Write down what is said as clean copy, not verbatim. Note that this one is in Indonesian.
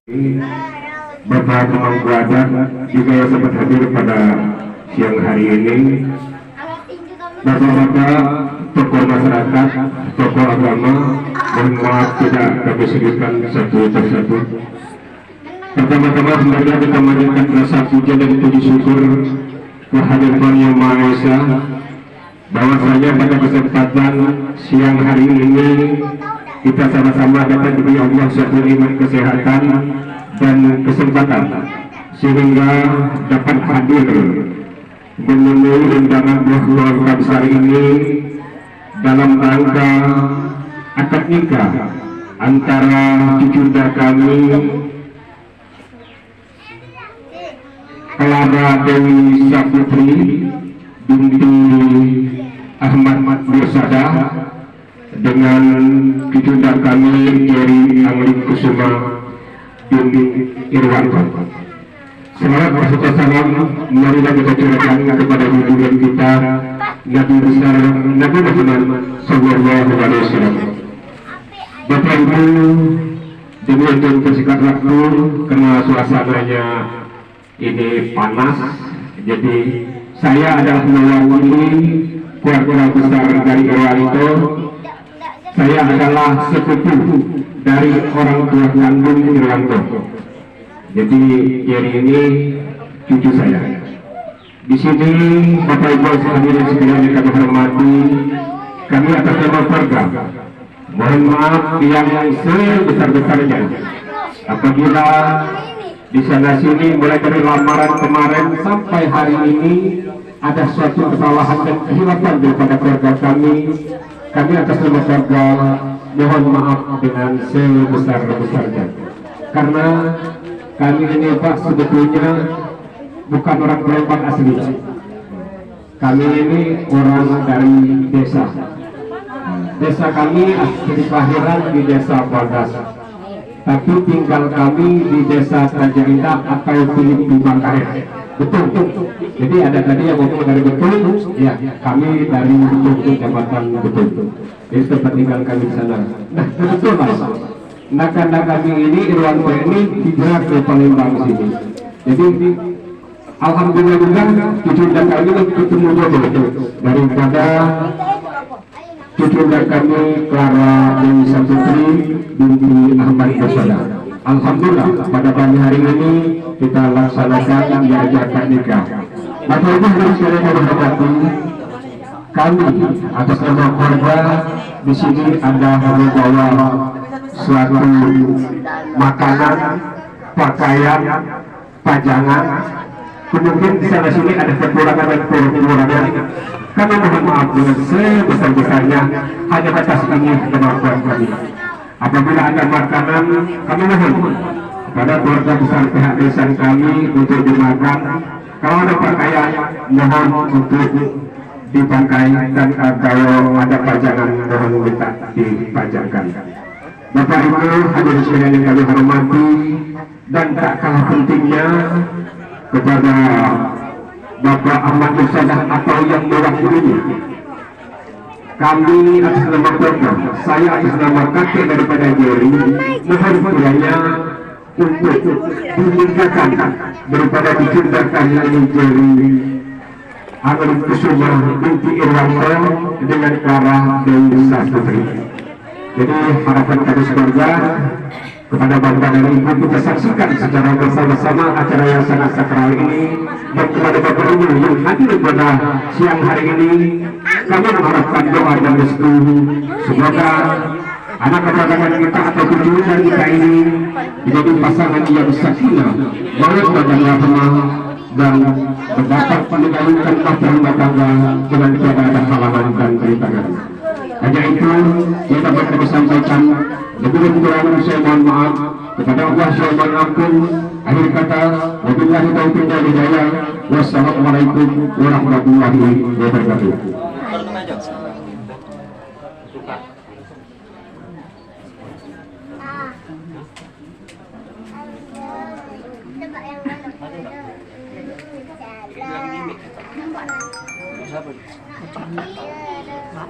Bapak Pemangkuadat juga yang sempat hadir pada siang hari ini, bapak-bapak tokoh masyarakat, tokoh agama, mohon maaf tidak kami sebutkan satu persatu. Pertama-tama sebenarnya kita menyampaikan rasa puja dan puji syukur kehadiran Yang Maha Esa, bahwasanya pada kesempatan siang hari ini kita sama-sama dapat diberi Allah suatu nikmat kesehatan dan kesempatan sehingga dapat hadir memenuhi undangan keluarga besar ini dalam rangka akad nikah antara cucunda kami Clara Dewi Saputri binti Ahmad Mursada dengan cucunda kami Jerry Angling Kusuma binti Irwanto. Semangat bersuka salam marilah kita curahkan kepada junjungan kita Nabi besar Nabi Muhammad Sallallahu Alaihi Wasallam. Bapak Ibu, demi untuk persingkat waktu karena suasananya ini panas, jadi saya adalah mewakili keluarga besar dari Irwanto. Saya adalah sepupu dari orang tua kandung Irwanto. Jadi Jerry ini cucu saya. Di sini Bapak Ibu hadirin sekalian yang kami hormati, kami atas nama keluarga mohon maaf yang sebesar-besarnya apabila di sana sini mulai dari lamaran kemarin sampai hari ini ada suatu kesalahan dan kehilapan daripada keluarga kami. Kami atas nama keluarga mohon maaf dengan sebesar-besarnya, karena kami ini Pak sebetulnya bukan orang Palembang asli. Kami ini orang dari desa. Desa kami asli kelahiran di desa Baldas, tapi tinggal kami di desa Raja Indah atau Filipi Bangkaret. Betul. Jadi ada tadi yang ngomong dari Betul, ya kami dari Betul Kecamatan Betul. Jadi tempat tinggal kami di sana. Nah betul Mas. Nah karena kami ini Irwanto ini hijrah ke Palembang sini. Jadi alhamdulillah cucunda kami ketemu jodoh daripada cucunda kami Clara Dewi Saputri binti Ahmad Mursada. Alhamdulillah pada pagi hari ini kita laksanakan akad nikah. Bapak Ibu harus sekalian menghormati, kami atas nama keluarga di sini ada membawa suatu makanan, pakaian, pajangan. Kemudian di sana sini ada kekurangan dan kekurangan. Kami mohon maaf dengan sebesar-besarnya hanya atas ini kemampuan kami. Apabila ada makanan, kami mohon pada keluarga besar pihak desa kami untuk dimakan. Kalau ada pakaian, mohon untuk dipakai, dan kalau ada pajangan, mohon minta dipajangkan. Bapak Ibu hadirin sekalian yang kami hormati, dan tak kalah pentingnya kepada Bapak Ahmad Mursada atau yang mewakilinya, kami atas nama keluarga, saya atas nama kakek daripada Jerry, mohon kiranya untuk dinikahkan daripada dicundakan ini Jerry Angling Kusuma binti Irwanto dengan Clara Dewi Saputri. Jadi harapan kami sekeluarga kepada Bapak dan Ibu, kita saksikan secara bersama-sama acara yang sangat sakral ini, dan kepada Bapak Ibu yang hadir pada siang hari ini, kami mengharapkan doa dan restu. Semoga anak keponakan kita atau keturunan kita ini menjadi pasangan yang sakinah, mawaddah dan rahmah, dan mendapat menegakkan rumah tangga dengan tiada ada halangan dan rintangan. Hanya itu yang dapat kami sampaikan. Lebih kurang saya mohon maaf kepada Allah, saya mohon ampun. Akhir kata, wabillahi taufiq wal hidayah. Wassalamualaikum warahmatullahi wabarakatuh.